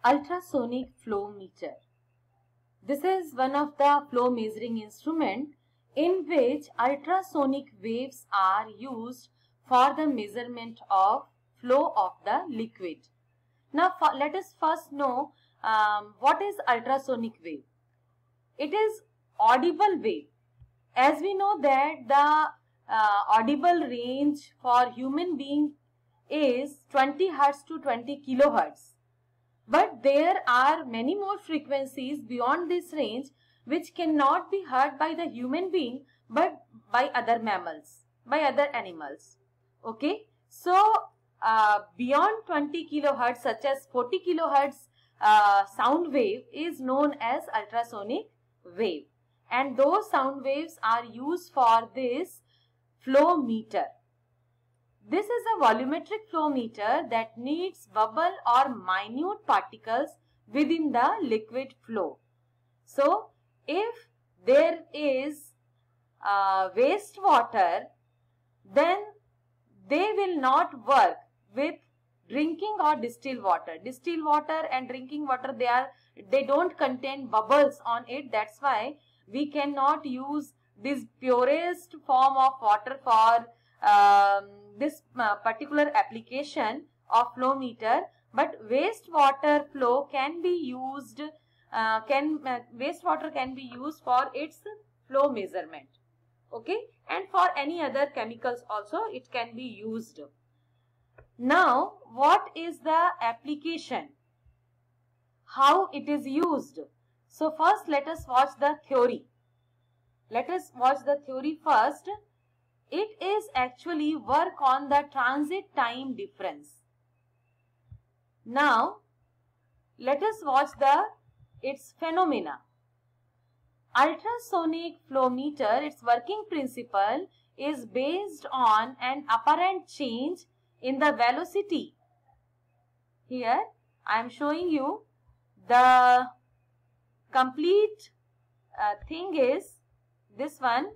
Ultrasonic flow meter. This is one of the flow measuring instrument in which ultrasonic waves are used for the measurement of flow of the liquid. Now let us first know what is ultrasonic wave. It is audible wave. As we know that the audible range for human being is 20 Hz to 20 kHz. But there are many more frequencies beyond this range which cannot be heard by the human being but by other mammals, by other animals. Okay. So, beyond 20 kHz such as 40 kHz sound wave is known as ultrasonic wave. And those sound waves are used for this flow meter. This is a volumetric flow meter that needs bubble or minute particles within the liquid flow. So, if there is wastewater, then they will not work with drinking or distilled water. Distilled water and drinking water, they don't contain bubbles on it. That's why we cannot use this purest form of water for this particular application of flow meter, but wastewater flow can be used. Wastewater can be used for its flow measurement. Okay, and for any other chemicals also it can be used. Now, what is the application? How it is used? So first, let us watch the theory. Let us watch the theory first. It is actually work on the transit time difference. Now, let us watch its phenomena. Ultrasonic flow meter, its working principle is based on an apparent change in the velocity. Here, I am showing you the complete thing is this one.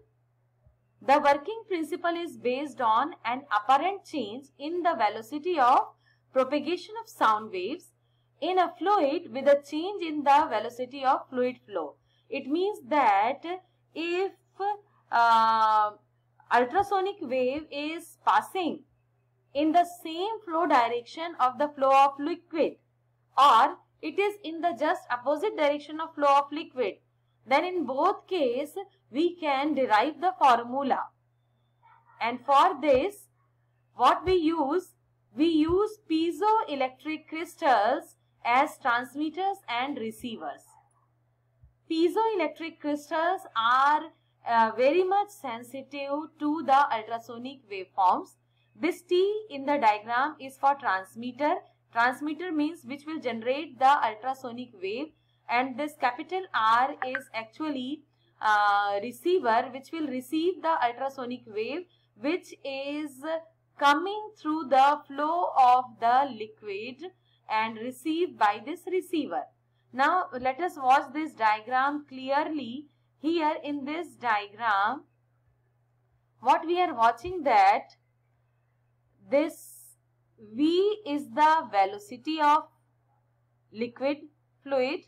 The working principle is based on an apparent change in the velocity of propagation of sound waves in a fluid with a change in the velocity of fluid flow. It means that if ultrasonic wave is passing in the same flow direction of the flow of liquid, or it is in the just opposite direction of flow of liquid, then in both cases we can derive the formula. And for this, what we use piezoelectric crystals as transmitters and receivers. Piezoelectric crystals are very much sensitive to the ultrasonic waveforms. This T in the diagram is for transmitter. Transmitter means which will generate the ultrasonic wave, and this capital R is actually receiver, which will receive the ultrasonic wave which is coming through the flow of the liquid and received by this receiver. Now let us watch this diagram clearly. Here in this diagram, what we are watching, that this V is the velocity of liquid fluid.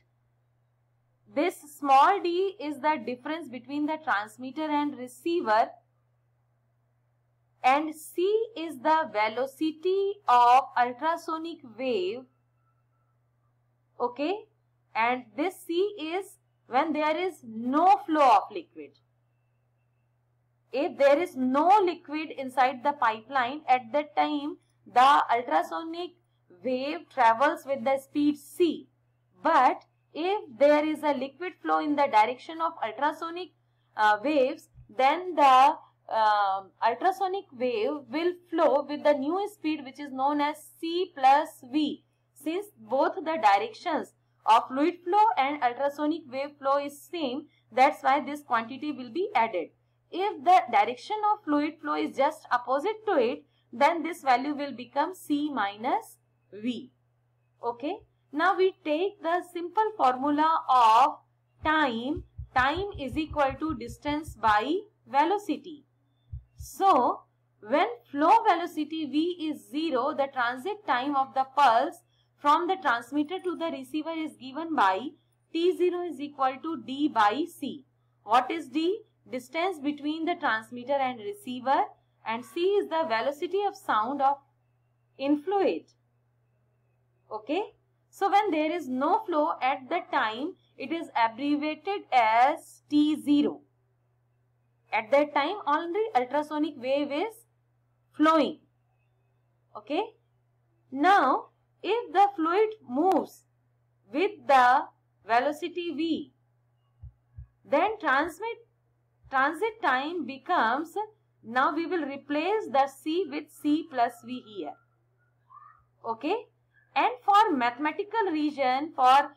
This small d is the difference between the transmitter and receiver, and C is the velocity of ultrasonic wave. Okay, and this C is when there is no flow of liquid. If there is no liquid inside the pipeline, at that time the ultrasonic wave travels with the speed C. But if there is a liquid flow in the direction of ultrasonic waves, then the ultrasonic wave will flow with the new speed which is known as C plus V. Since both the directions of fluid flow and ultrasonic wave flow is same, that's why this quantity will be added. If the direction of fluid flow is just opposite to it, then this value will become C minus V. Okay. Now we take the simple formula of time. Time is equal to distance by velocity. So, when flow velocity V is 0, the transit time of the pulse from the transmitter to the receiver is given by T0 is equal to D by C. What is D? Distance between the transmitter and receiver, and C is the velocity of sound in fluid. Okay. So when there is no flow at that time, it is abbreviated as T0. At that time only ultrasonic wave is flowing. Okay. Now if the fluid moves with the velocity V, then transit time becomes, now we will replace the C with C plus V here. Okay. And for mathematical region, for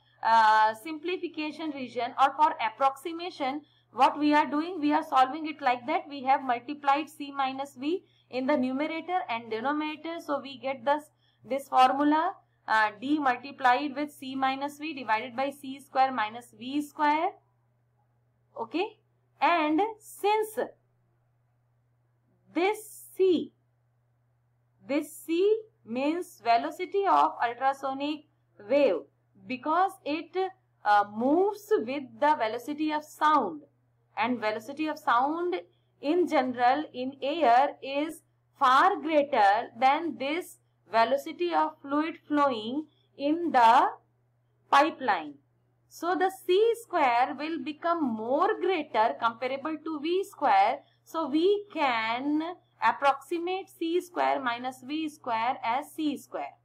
simplification region, or for approximation, what we are doing, we are solving it like that. We have multiplied C minus V in the numerator and denominator. So we get this formula D multiplied with C minus V divided by C square minus V square. Okay. And since this C means velocity of ultrasonic wave, because it moves with the velocity of sound, and velocity of sound in general in air is far greater than this velocity of fluid flowing in the pipeline. So the C square will become more greater comparable to V square. So we can approximate C square minus V square as C square.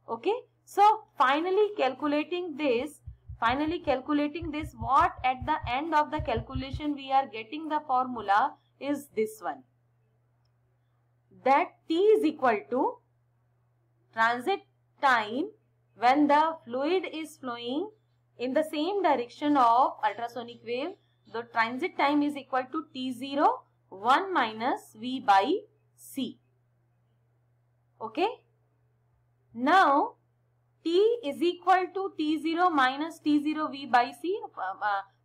Okay. So finally calculating this, what at the end of the calculation we are getting the formula is this one. That T is equal to transit time when the fluid is flowing in the same direction of ultrasonic wave. The transit time is equal to T0 1 minus V by C. Okay. Now T is equal to T0 minus T0 V by C.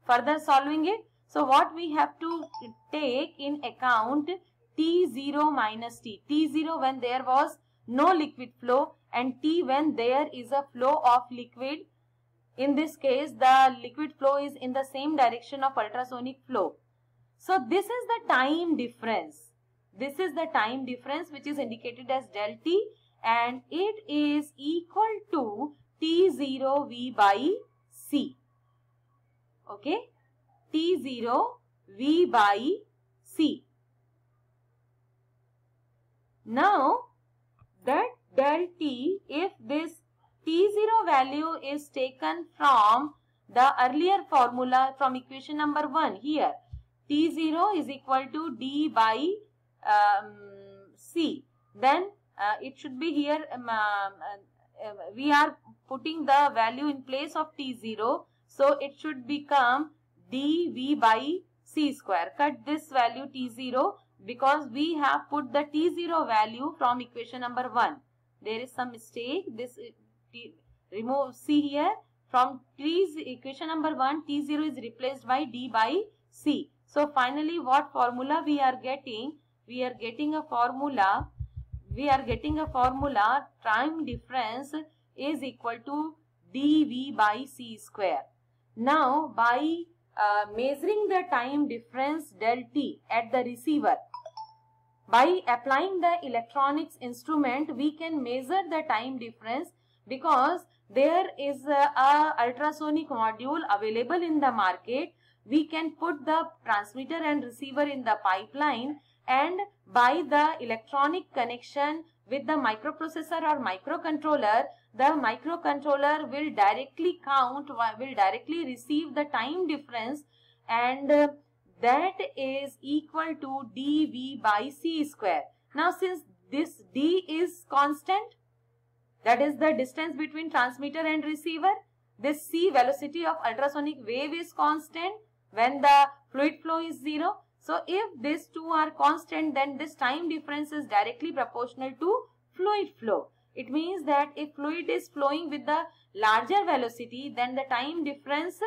Further solving it. So what we have to take in account T0 minus T. T0 when there was no liquid flow, and T when there is a flow of liquid. In this case, the liquid flow is in the same direction of ultrasonic flow. So this is the time difference. This is the time difference which is indicated as del T, and it is equal to T0 V by C. Okay. T0 V by C. Now that del T, if this T0 value is taken from the earlier formula from equation number 1 here, T0 is equal to D by C. Then it should be here, we are putting the value in place of T0. So it should become dV by C square. Cut this value T0 because we have put the T0 value from equation number 1. There is some mistake. This remove C here. From equation number 1, T0 is replaced by D by C. So finally what formula we are getting? We are getting a formula. Time difference is equal to dV by C square. Now by measuring the time difference del T at the receiver, by applying the electronics instrument, we can measure the time difference, because there is a ultrasonic module available in the market. We can put the transmitter and receiver in the pipeline, and by the electronic connection with the microprocessor or microcontroller, the microcontroller will directly receive the time difference, and that is equal to dV by C square. Now since this D is constant, that is the distance between transmitter and receiver, this C, velocity of ultrasonic wave, is constant when the fluid flow is 0. So if these two are constant, then this time difference is directly proportional to fluid flow. It means that if fluid is flowing with the larger velocity, then the time difference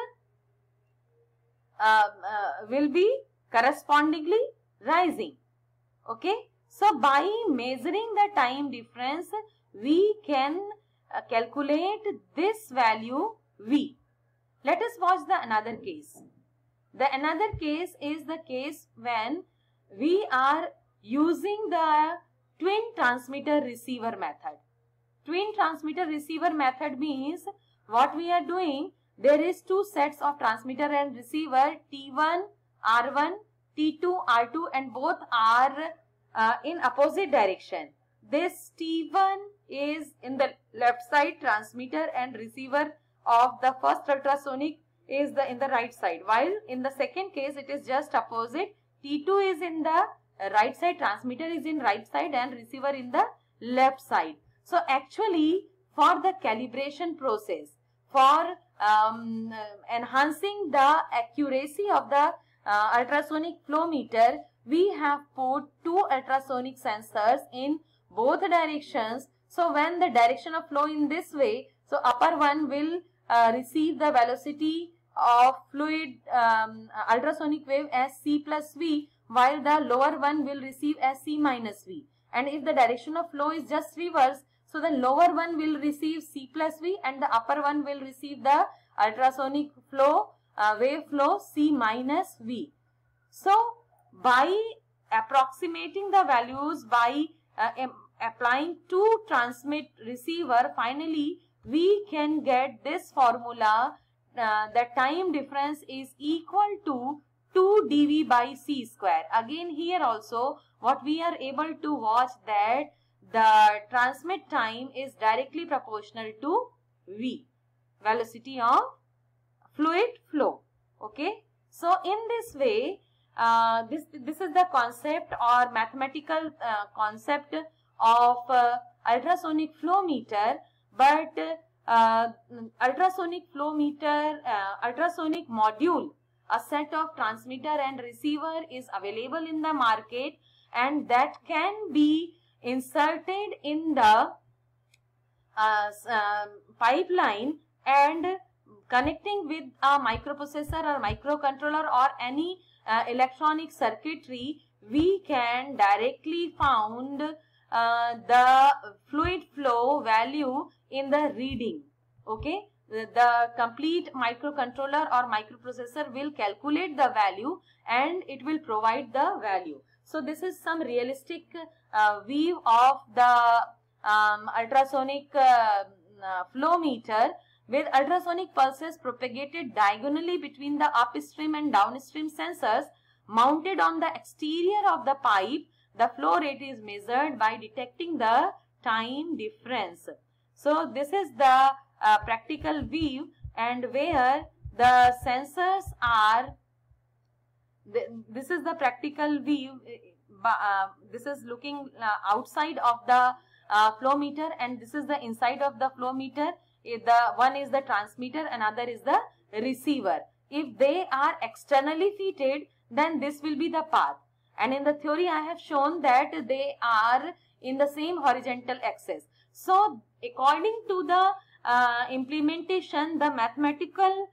will be correspondingly rising. Okay. So by measuring the time difference, we can calculate this value V. Let us watch the another case. The another case is the case when we are using the twin transmitter receiver method. Twin transmitter receiver method means what we are doing, there is two sets of transmitter and receiver, T1, R1, T2, R2, and both are in opposite direction. This T1 is in the left side transmitter and receiver of the first ultrasonic is in the right side, while in the second case it is just opposite. T2 is in the right side, transmitter is in right side and receiver in the left side. So actually for the calibration process, for enhancing the accuracy of the ultrasonic flow meter, we have put two ultrasonic sensors in both directions. So when the direction of flow in this way, so upper one will receive the velocity of fluid ultrasonic wave as C plus V, while the lower one will receive as C minus V. And if the direction of flow is just reverse, so the lower one will receive C plus V and the upper one will receive the ultrasonic flow wave flow C minus V. So by approximating the values, by applying two transmit receiver, finally we can get this formula. The time difference is equal to 2 dV by C square. Again here also what we are able to watch that the transmit time is directly proportional to V, velocity of fluid flow. Okay, so in this way this is the concept or mathematical concept of ultrasonic flow meter. But ultrasonic flow meter, ultrasonic module, a set of transmitter and receiver is available in the market, and that can be inserted in the pipeline and connecting with a microprocessor or microcontroller or any electronic circuitry, we can directly found the fluid flow value in the reading. Okay, the complete microcontroller or microprocessor will calculate the value and it will provide the value. So this is some realistic view of the ultrasonic flow meter, with ultrasonic pulses propagated diagonally between the upstream and downstream sensors mounted on the exterior of the pipe. The flow rate is measured by detecting the time difference. So this is the practical view, and where the sensors are, this is the practical view. This is looking outside of the flow meter, and this is the inside of the flow meter. The one is the transmitter, another is the receiver. If they are externally fitted, then this will be the path. And in the theory I have shown that they are in the same horizontal axis. So according to the implementation, the mathematical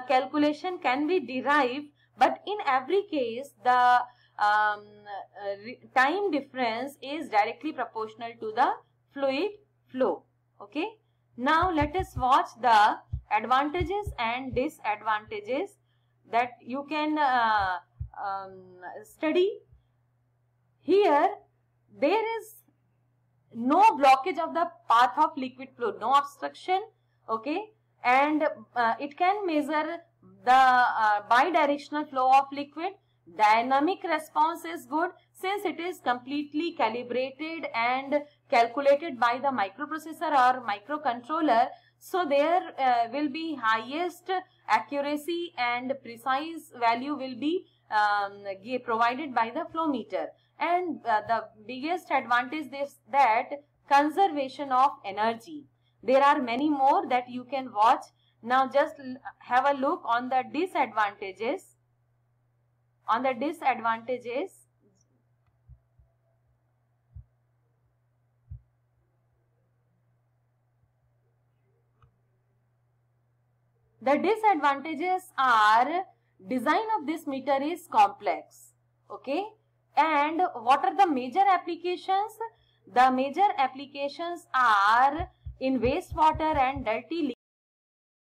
calculation can be derived, but in every case the time difference is directly proportional to the fluid flow. Okay. Now let us watch the advantages and disadvantages that you can study. Here there is no blockage of the path of liquid flow, no obstruction. Okay, and it can measure the bidirectional flow of liquid. Dynamic response is good since it is completely calibrated and calculated by the microprocessor or microcontroller. So there will be highest accuracy and precise value will be provided by the flow meter. And the biggest advantage is that conservation of energy. There are many more that you can watch. Now just have a look on the disadvantages. On the disadvantages, the disadvantages are design of this meter is complex. Okay, and what are the major applications? The major applications are In wastewater and dirty